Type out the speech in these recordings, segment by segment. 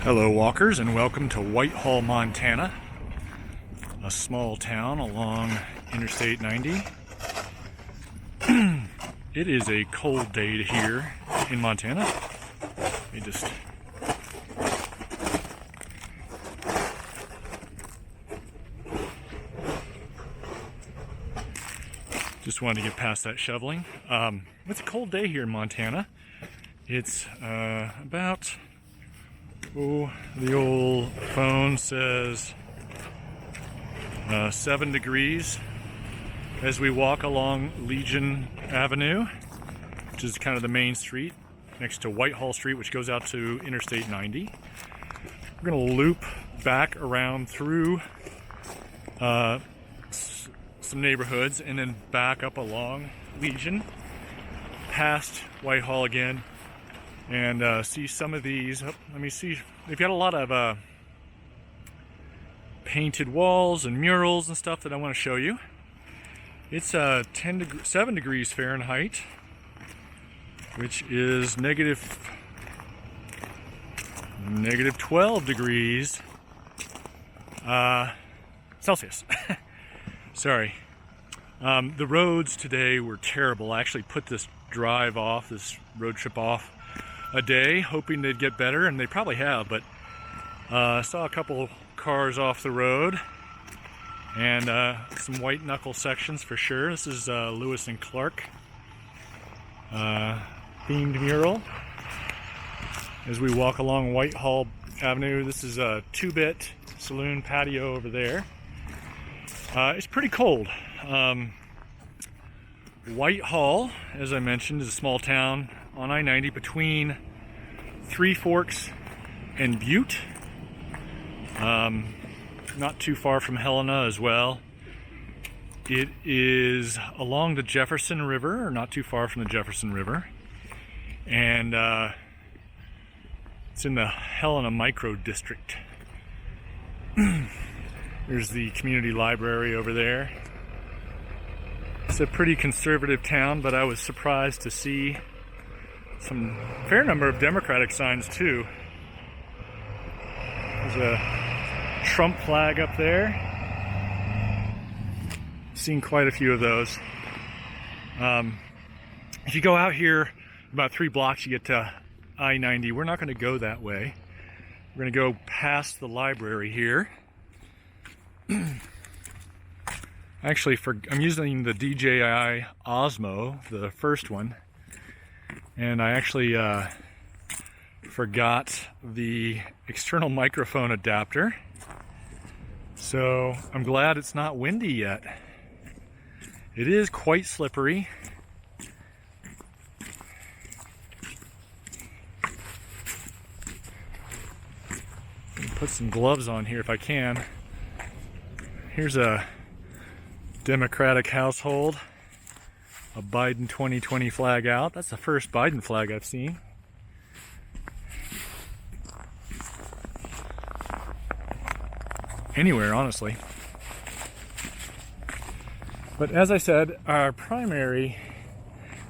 Hello walkers, and welcome to Whitehall, Montana, a small town along Interstate 90. It is a cold day here in Montana. Let me just wanted to get past that shoveling. It's a cold day here in Montana. It's about, the old phone says 7 degrees as we walk along Legion Avenue, which is kind of the main street next to Whitehall Street, which goes out to Interstate 90. We're going to loop back around through some neighborhoods and then back up along Legion, past Whitehall again, and see some of these. Let me see. They've got a lot of painted walls and murals and stuff that I want to show you. It's 7 degrees Fahrenheit, which is negative 12 degrees Celsius. Sorry. The roads today were terrible. I actually put this road trip off a day, hoping they'd get better, and they probably have, but I saw a couple cars off the road, and some white knuckle sections for sure. This is Lewis and Clark themed mural as we walk along Whitehall Avenue. This is a 2-bit saloon patio over there. It's pretty cold. Whitehall, as I mentioned, is a small town on I-90 between Three Forks and Butte. Not too far from Helena as well. It is along the Jefferson River, or not too far from the Jefferson River. And it's in the Helena micro district. There's the community library over there. It's a pretty conservative town, but I was surprised to see a fair number of Democratic signs too. There's a Trump flag up there. Seen quite a few of those. If you go out here about 3 blocks, you get to I-90. We're not going to go that way. We're going to go past the library here. Actually, I'm using the DJI Osmo, the first one, and I actually forgot the external microphone adapter, so I'm glad it's not windy yet. It is quite slippery. Put some gloves on here if I can. Here's a Democratic household, a Biden 2020 flag out. That's the first Biden flag I've seen. Anywhere, honestly. But as I said, our primary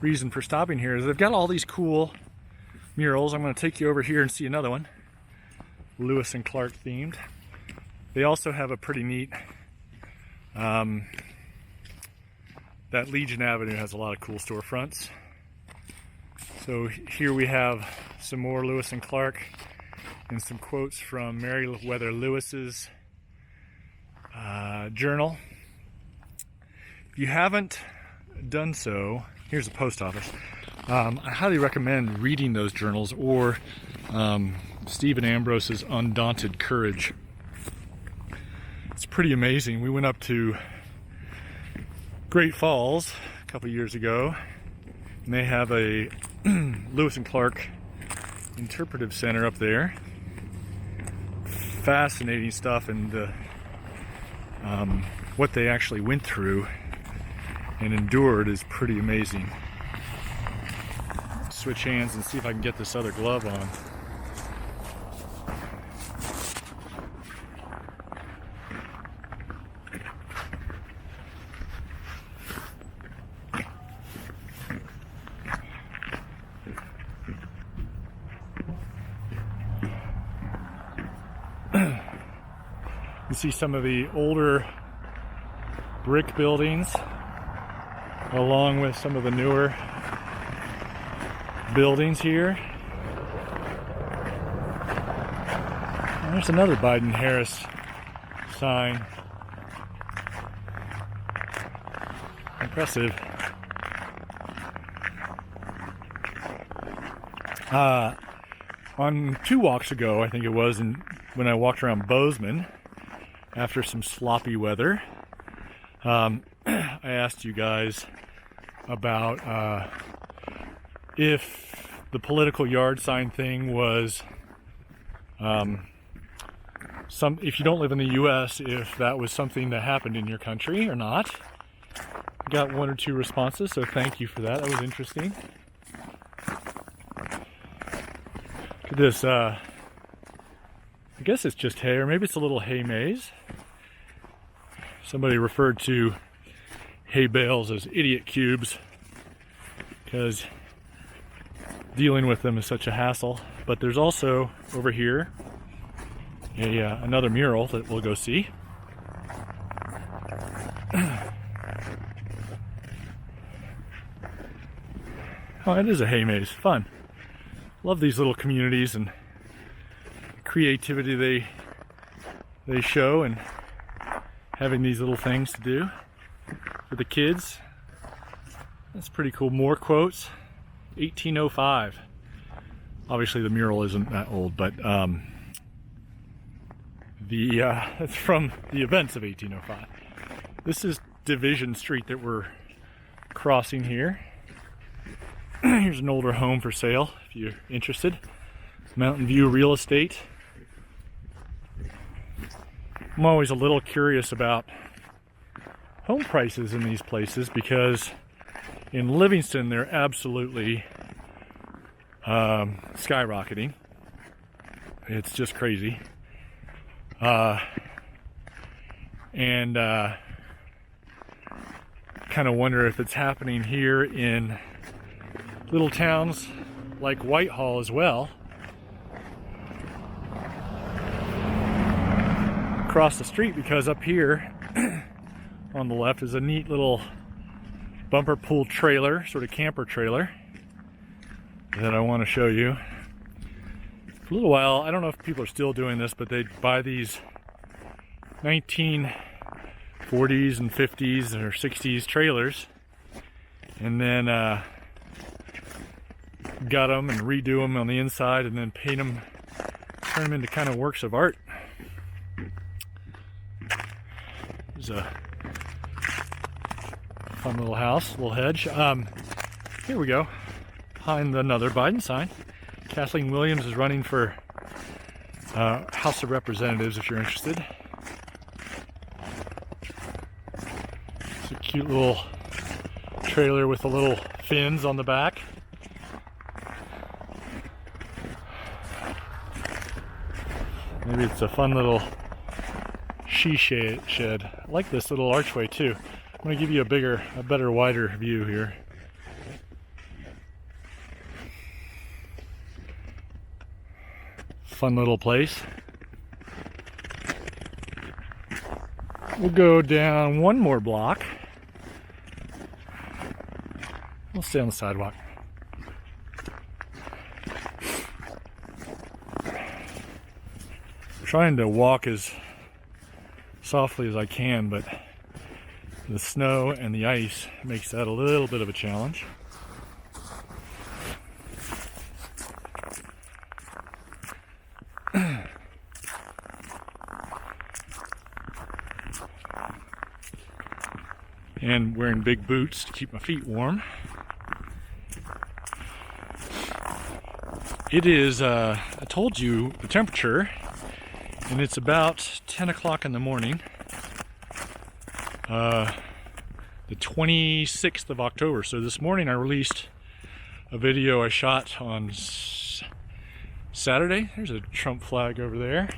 reason for stopping here is they've got all these cool murals. I'm going to take you over here and see another one, Lewis and Clark themed. They also have a pretty neat that Legion Avenue has a lot of cool storefronts. So here we have some more Lewis and Clark and some quotes from Meriwether Lewis's journal. If you haven't done so, here's the post office. I highly recommend reading those journals, or Stephen Ambrose's Undaunted Courage. It's pretty amazing. We went up to Great Falls a couple years ago, and they have a Lewis and Clark interpretive center up there. Fascinating stuff, and what they actually went through and endured is pretty amazing. Switch hands and see if I can get this other glove on. see some of the older brick buildings along with some of the newer buildings here. And there's another Biden-Harris sign. Impressive. On 2 walks ago, I think it was, when I walked around Bozeman after some sloppy weather, I asked you guys about if the political yard sign thing was if you don't live in the US, if that was something that happened in your country or not. Got 1 or 2 responses, so thank you for that. That was interesting. Look at this. I guess it's just hay, or maybe it's a little hay maze. Somebody referred to hay bales as idiot cubes because dealing with them is such a hassle. But there's also over here another mural that we'll go see. Oh, it is a hay maze. Fun. Love these little communities and creativity they show, and having these little things to do for the kids. That's pretty cool. More quotes. 1805. Obviously the mural isn't that old, but it's from the events of 1805. This is Division Street that we're crossing here. Here's an older home for sale if you're interested. Mountain View Real Estate. I'm always a little curious about home prices in these places because in Livingston they're absolutely skyrocketing. It's just crazy. And kind of wonder if it's happening here in little towns like Whitehall as well. Across the street, because up here on the left is a neat little bumper pool trailer, sort of camper trailer, that I want to show you. For a little while, I don't know if people are still doing this, but they'd buy these 1940s and 50s or 60s trailers and then gut them and redo them on the inside and then paint them, turn them into kind of works of art. There's a fun little house, little hedge. Here we go, behind another Biden sign. Kathleen Williams is running for House of Representatives if you're interested. It's a cute little trailer with the little fins on the back. Maybe it's a fun little she shed. I like this little archway too. I'm going to give you a better, wider view here. Fun little place. We'll go down 1 more block. We'll stay on the sidewalk. Trying to walk as softly as I can, but the snow and the ice makes that a little bit of a challenge. And wearing big boots to keep my feet warm. It is, I told you the temperature, and it's about 10 o'clock in the morning, the 26th of October. So this morning I released a video I shot on Saturday. There's a Trump flag over there.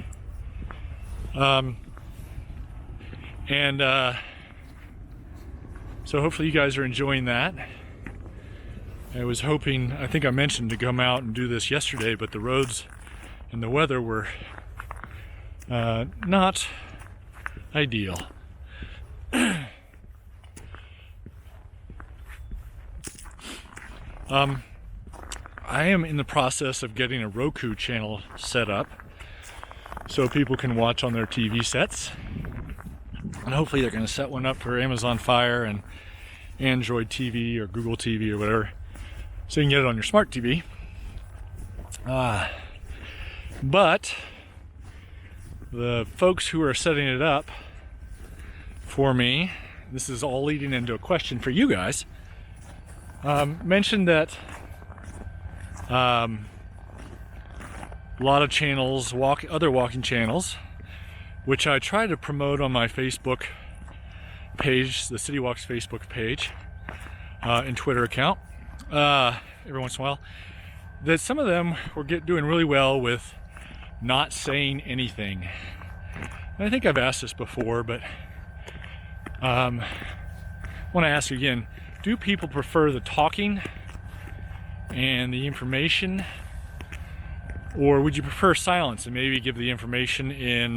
So hopefully you guys are enjoying that. I was hoping, I think I mentioned to come out and do this yesterday, but the roads and the weather were not ideal. I am in the process of getting a Roku channel set up so people can watch on their TV sets. And hopefully they're going to set one up for Amazon Fire and Android TV or Google TV or whatever, so you can get it on your smart TV. But the folks who are setting it up for me, this is all leading into a question for you guys, mentioned that a lot of channels, other walking channels, which I try to promote on my Facebook page, the City Walks Facebook page, and Twitter account, every once in a while, that some of them were doing really well with not saying anything. And I think I've asked this before, but I want to ask you again, do people prefer the talking and the information, or would you prefer silence and maybe give the information in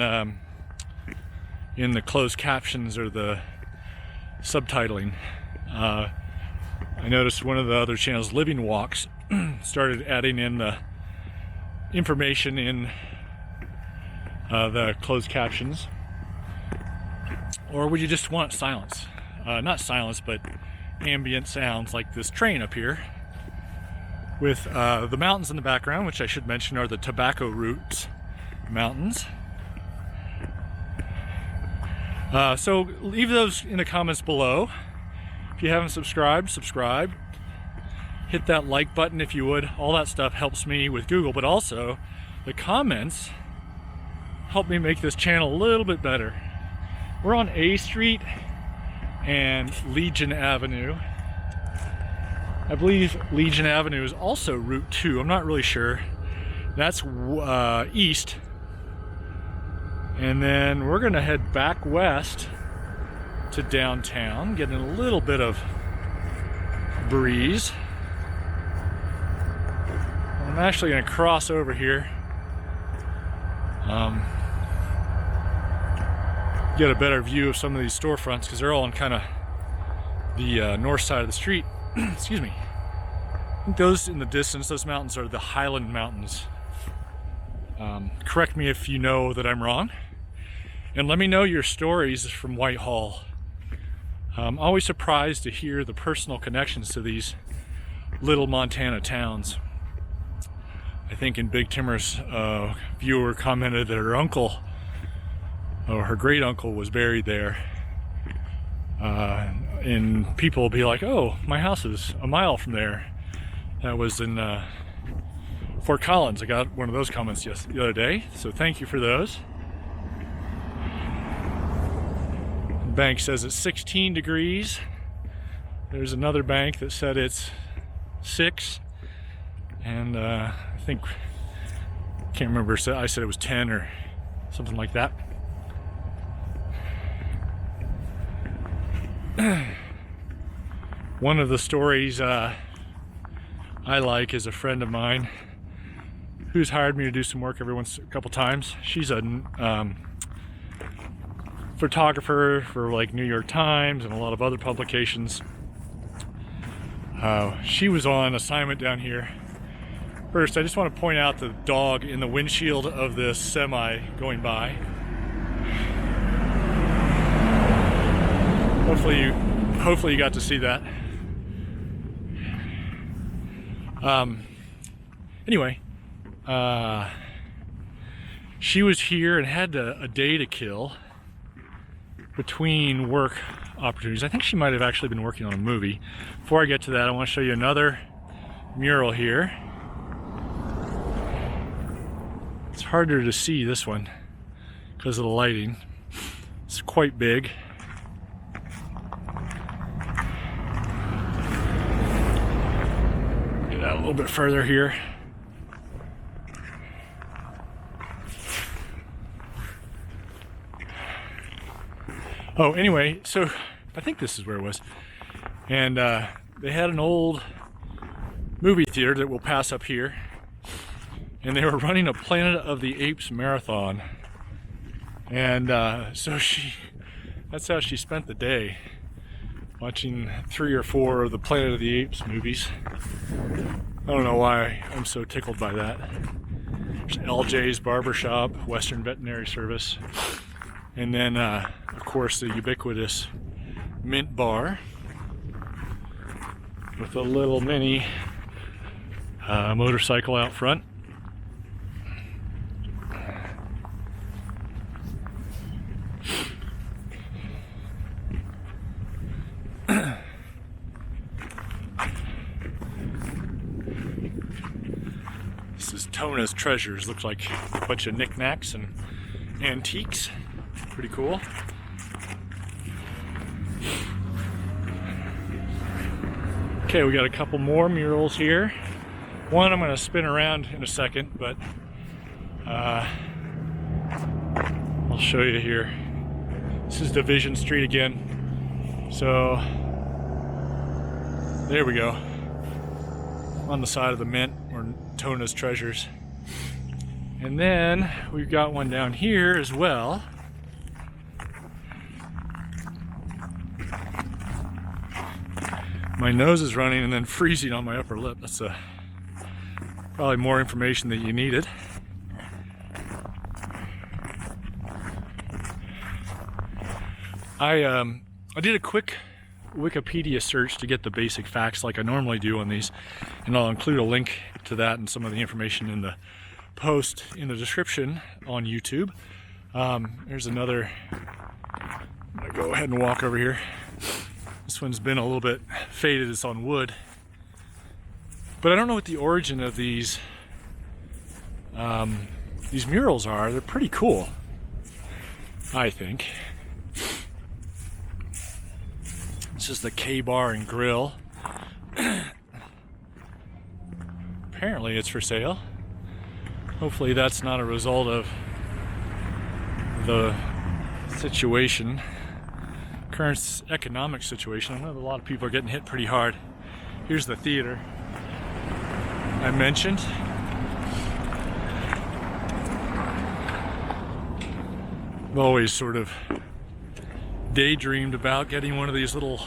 the closed captions or the subtitling? I noticed one of the other channels, Living Walks, started adding in the information in the closed captions. Or would you just want silence? Not silence, but ambient sounds like this train up here with the mountains in the background, which I should mention are the Tobacco Roots Mountains. So leave those in the comments below. If you haven't subscribed, subscribe. Hit that like button if you would. All that stuff helps me with Google, but also the comments help me make this channel a little bit better. We're on A Street and Legion Avenue. I believe Legion Avenue is also Route 2. I'm not really sure. That's east. And then we're gonna head back west to downtown, getting a little bit of breeze. I'm actually gonna cross over here. Get a better view of some of these storefronts because they're all on kind of the north side of the street. Excuse me. I think those in the distance, those mountains are the Highland Mountains. Correct me if you know that I'm wrong. And let me know your stories from Whitehall. I'm always surprised to hear the personal connections to these little Montana towns. I think in Big Timmer's viewer commented that her uncle, or her great uncle, was buried there. And people will be like, oh, my house is a mile from there. That was in Fort Collins. I got one of those comments the other day, so thank you for those. The bank says it's 16 degrees. There's another bank that said it's 6. And I think, can't remember, I said it was 10 or something like that. One of the stories I like is a friend of mine who's hired me to do some work a couple times. She's a photographer for like New York Times and a lot of other publications. She was on assignment down here. First, I just want to point out the dog in the windshield of this semi going by. Hopefully you got to see that. Anyway, she was here and had a day to kill between work opportunities. I think she might have actually been working on a movie. Before I get to that, I want to show you another mural here. It's harder to see this one because of the lighting. It's quite big. Get out a little bit further here. Oh, anyway, so I think this is where it was. And they had an old movie theater that we'll pass up here. And they were running a Planet of the Apes marathon. And so that's how she spent the day, watching 3 or 4 of the Planet of the Apes movies. I don't know why I'm so tickled by that. There's LJ's Barbershop, Western Veterinary Service, and then of course the ubiquitous Mint Bar with a little mini motorcycle out front. This is Tona's Treasures. Looks like a bunch of knickknacks and antiques. Pretty cool. Okay, we got a couple more murals here. One I'm going to spin around in a second, but I'll show you here. This is Division Street again. So there we go. On the side of the Mint, or Tona's Treasures. And then we've got one down here as well. My nose is running and then freezing on my upper lip. That's probably more information than you needed. I did a quick Wikipedia search to get the basic facts like I normally do on these, and I'll include a link to that and some of the information in the post in the description on YouTube. There's another. I'm gonna go ahead and walk over here. This one's been a little bit faded. It's on wood, but I don't know what the origin of these murals are. They're pretty cool, I think. This is the K-Bar and Grill. Apparently it's for sale. Hopefully that's not a result of the situation, current economic situation. I know a lot of people are getting hit pretty hard. Here's the theater I mentioned. I've always sort of daydreamed about getting one of these little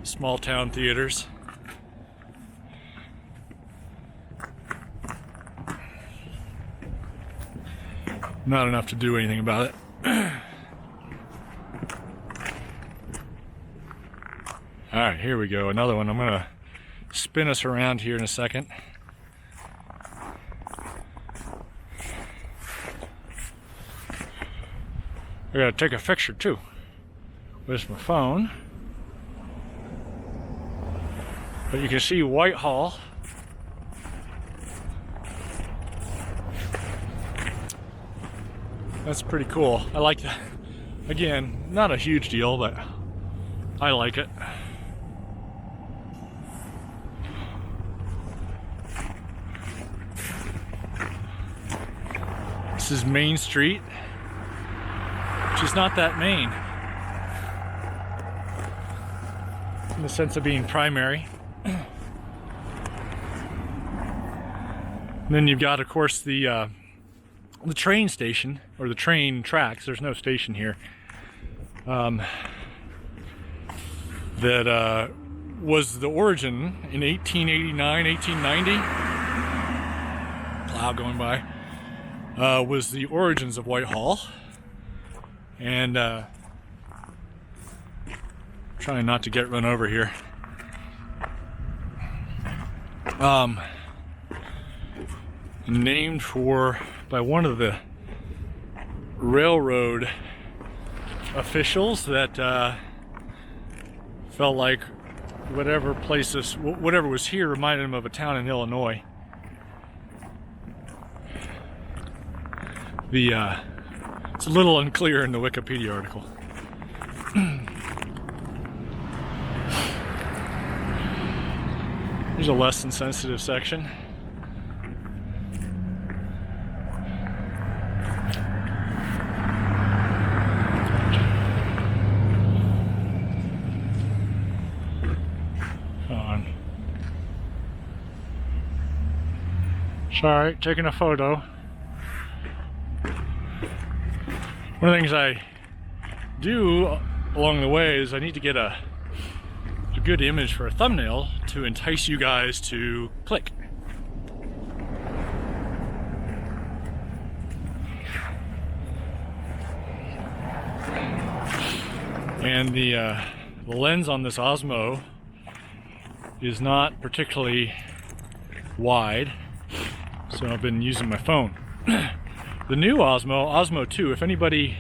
small town theaters. Not enough to do anything about it. Alright, here we go. Another one. I'm going to spin us around here in a second. I got to take a picture too. With my phone. But you can see Whitehall. That's pretty cool. I like that. Again, not a huge deal, but I like it. This is Main Street, which is not that main in the sense of being primary. And then you've got, of course, the train station, or the train tracks. There's no station here. That was the origin in 1889, 1890. Cloud going by. Was the origins of Whitehall. And trying not to get run over here. Named by one of the railroad officials that felt like whatever was here reminded him of a town in Illinois. It's a little unclear in the Wikipedia article. There's a less than sensitive section. Sorry, taking a photo. One of the things I do along the way is I need to get a good image for a thumbnail to entice you guys to click. And the lens on this Osmo is not particularly wide, so I've been using my phone. The new Osmo 2, if anybody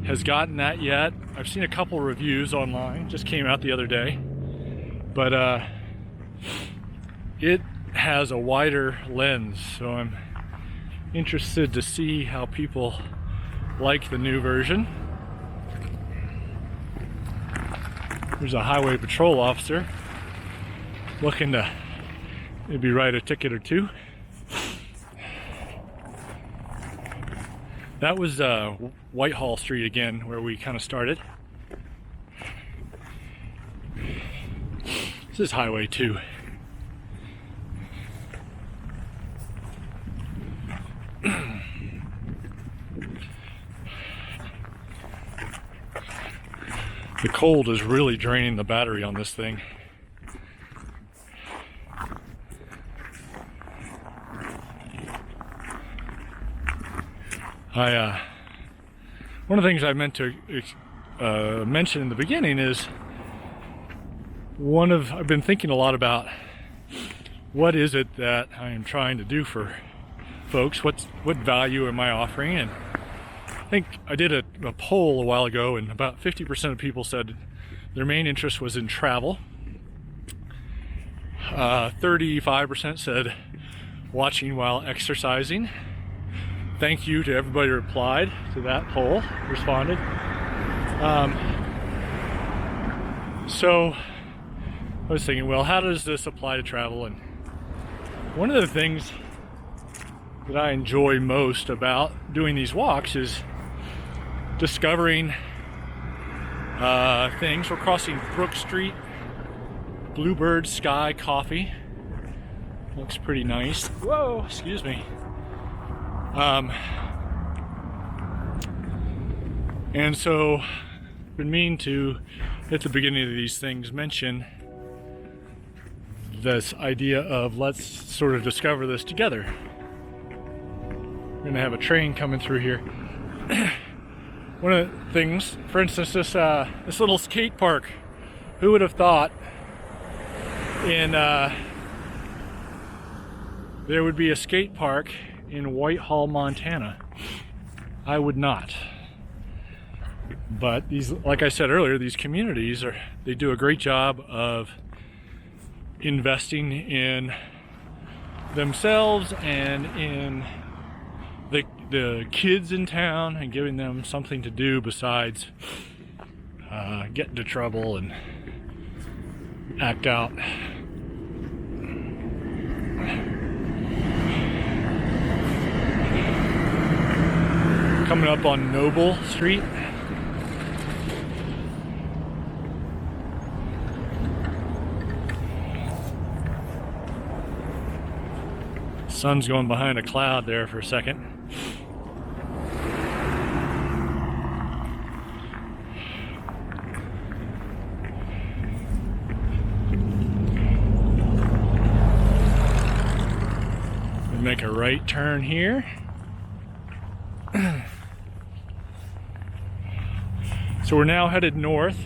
has gotten that yet, I've seen a couple reviews online, just came out the other day, but it has a wider lens, so I'm interested to see how people like the new version. There's a highway patrol officer looking to maybe write a ticket or two. That was Whitehall Street again, where we kind of started. This is Highway 2. The cold is really draining the battery on this thing. One of the things I meant to mention in the beginning is I've been thinking a lot about what is it that I am trying to do for folks, what value am I offering, and I think I did a poll a while ago, and about 50% of people said their main interest was in travel. 35% said watching while exercising. Thank you to everybody who replied to that poll, responded. So I was thinking, well, how does this apply to travel? And one of the things that I enjoy most about doing these walks is discovering things. We're crossing Brook Street, Bluebird Sky Coffee. Looks pretty nice. Whoa, excuse me. And so I've been meaning to, at the beginning of these things, mention this idea of let's sort of discover this together. We're gonna have a train coming through here. One of the things, for instance, this little skate park. Who would have thought there would be a skate park in Whitehall, Montana? I would not. But these, like I said earlier, these communities they do a great job of investing in themselves and in the kids in town and giving them something to do besides get into trouble and act out. Coming up on Noble Street. Sun's going behind a cloud there for a second. We make a right turn here. So we're now headed north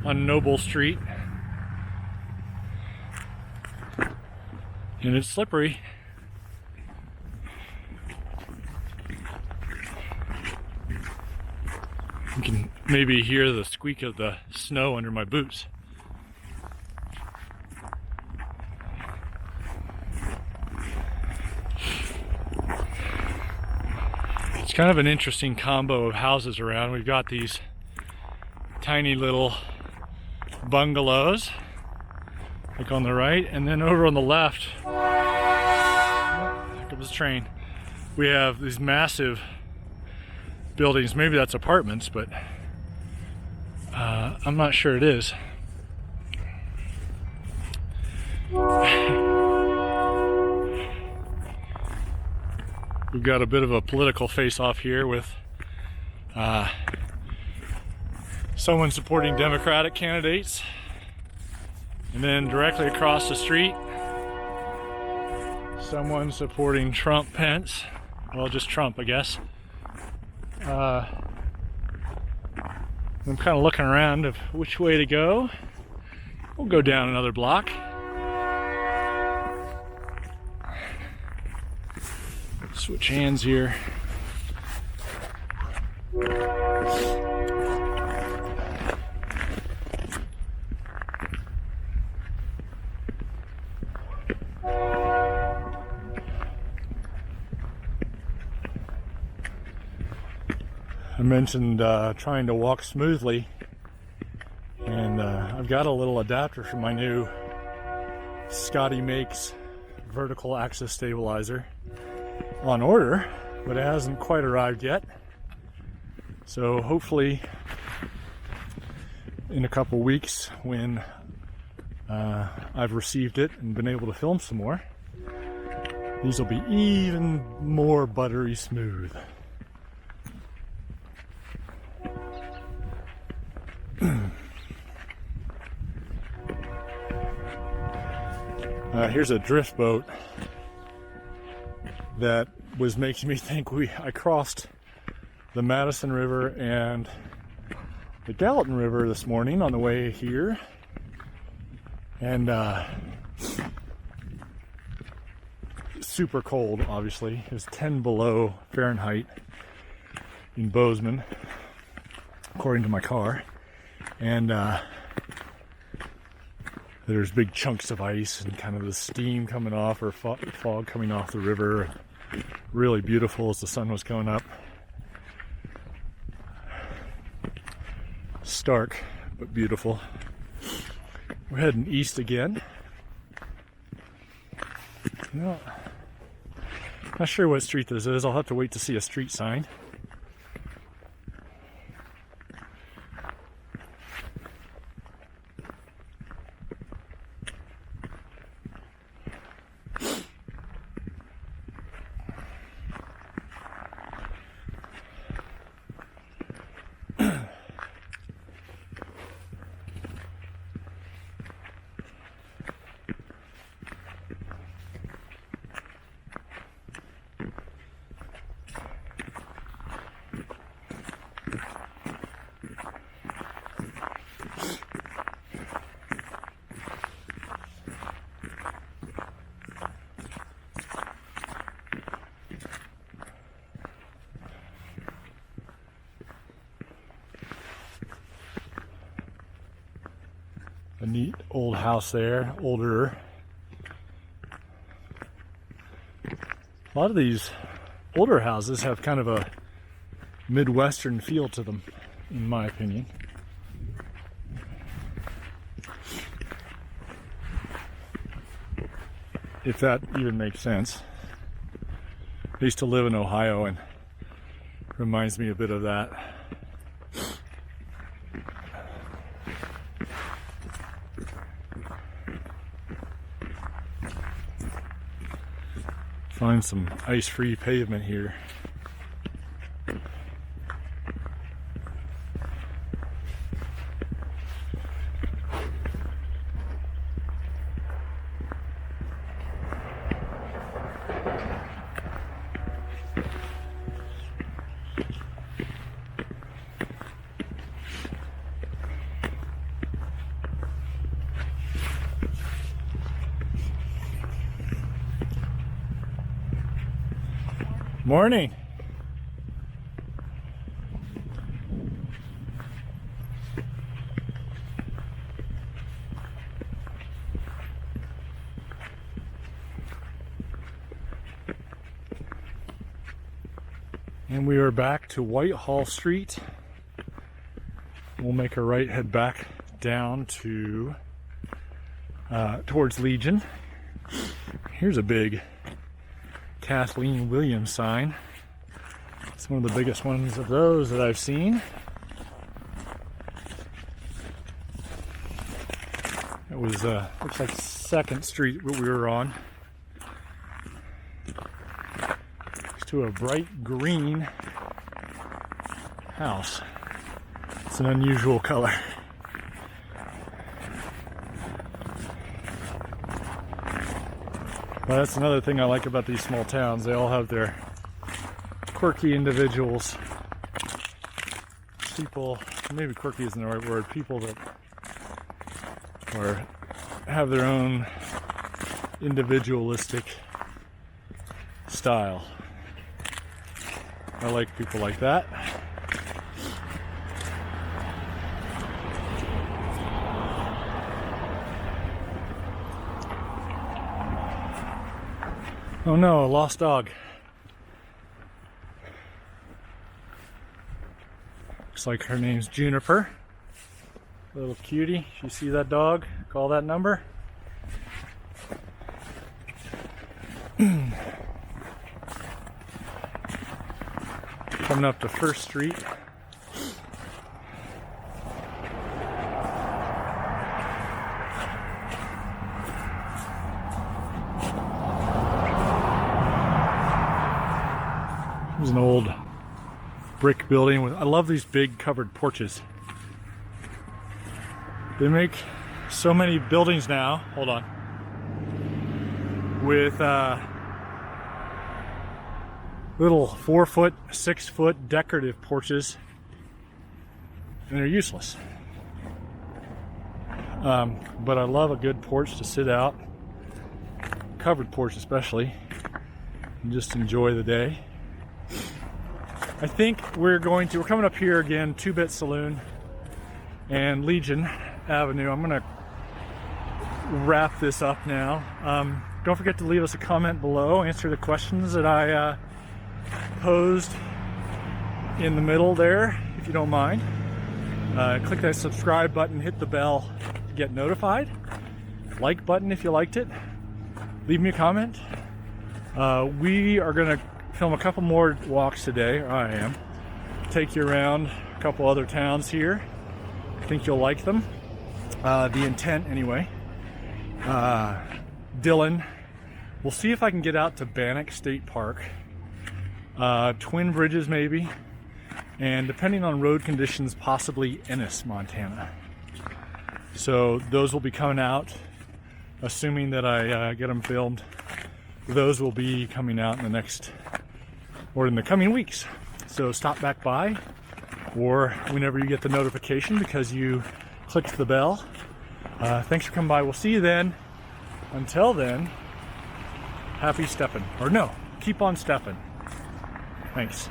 on Noble Street. And it's slippery. You can maybe hear the squeak of the snow under my boots. It's kind of an interesting combo of houses around. We've got these tiny little bungalows, like on the right, and then over on the left, there comes the train, we have these massive buildings. Maybe that's apartments, but I'm not sure it is. We've got a bit of a political face-off here with Someone supporting Democratic candidates. And then directly across the street, someone supporting Trump Pence. Well, just Trump, I guess. I'm kind of looking around of which way to go. We'll go down another block. Switch hands here. I mentioned trying to walk smoothly, and I've got a little adapter for my new Scotty Makes vertical axis stabilizer on order, but it hasn't quite arrived yet. So hopefully in a couple weeks, when I've received it and been able to film some more, these will be even more buttery smooth. Here's a drift boat that was making me think I crossed the Madison River and the Gallatin River this morning on the way here, and super cold. Obviously, it was 10 below Fahrenheit in Bozeman, according to my car, and there's big chunks of ice and kind of the steam coming off, or fog coming off the river. Really beautiful as the sun was going up. Stark, but beautiful. We're heading east again. No, not sure what street this is. I'll have to wait to see a street sign. A neat old house there, older. A lot of these older houses have kind of a Midwestern feel to them, in my opinion. If that even makes sense. I used to live in Ohio, and it reminds me a bit of that. Find some ice-free pavement here. Morning. And we are back to Whitehall Street. We'll make a right, head back down to towards Legion. Here's a big Kathleen Williams sign. It's one of the biggest ones of those that I've seen. It was looks like 2nd Street we were on. It's to a bright green house. It's an unusual color. Well, that's another thing I like about these small towns. They all have their quirky individuals. People, maybe quirky isn't the right word, people that have their own individualistic style. I like people like that. Oh no, a lost dog. Looks like her name's Juniper. Little cutie. You see that dog? Call that number. Coming up to First Street. There's an old brick building with, I love these big covered porches. They make so many buildings now, hold on, with little 4-foot, 6-foot decorative porches, and they're useless. But I love a good porch to sit out, covered porch especially, and just enjoy the day. I think we're coming up here again, Two-Bit Saloon and Legion Avenue. I'm gonna wrap this up now. Don't forget to leave us a comment below, answer the questions that I posed in the middle there, if you don't mind. Click that subscribe button, hit the bell to get notified. Like button if you liked it. Leave me a comment. We are gonna film a couple more walks today, or I am. Take you around a couple other towns here. I think you'll like them. The intent anyway. Dillon. We'll see if I can get out to Bannock State Park. Twin Bridges maybe. And depending on road conditions, possibly Ennis, Montana. So those will be coming out, assuming that I get them filmed. Those will be coming out in the next, or in the coming weeks. So stop back by, or whenever you get the notification because you clicked the bell. Thanks for coming by. We'll see you then. Until then, happy stepping. Or no, keep on stepping. Thanks.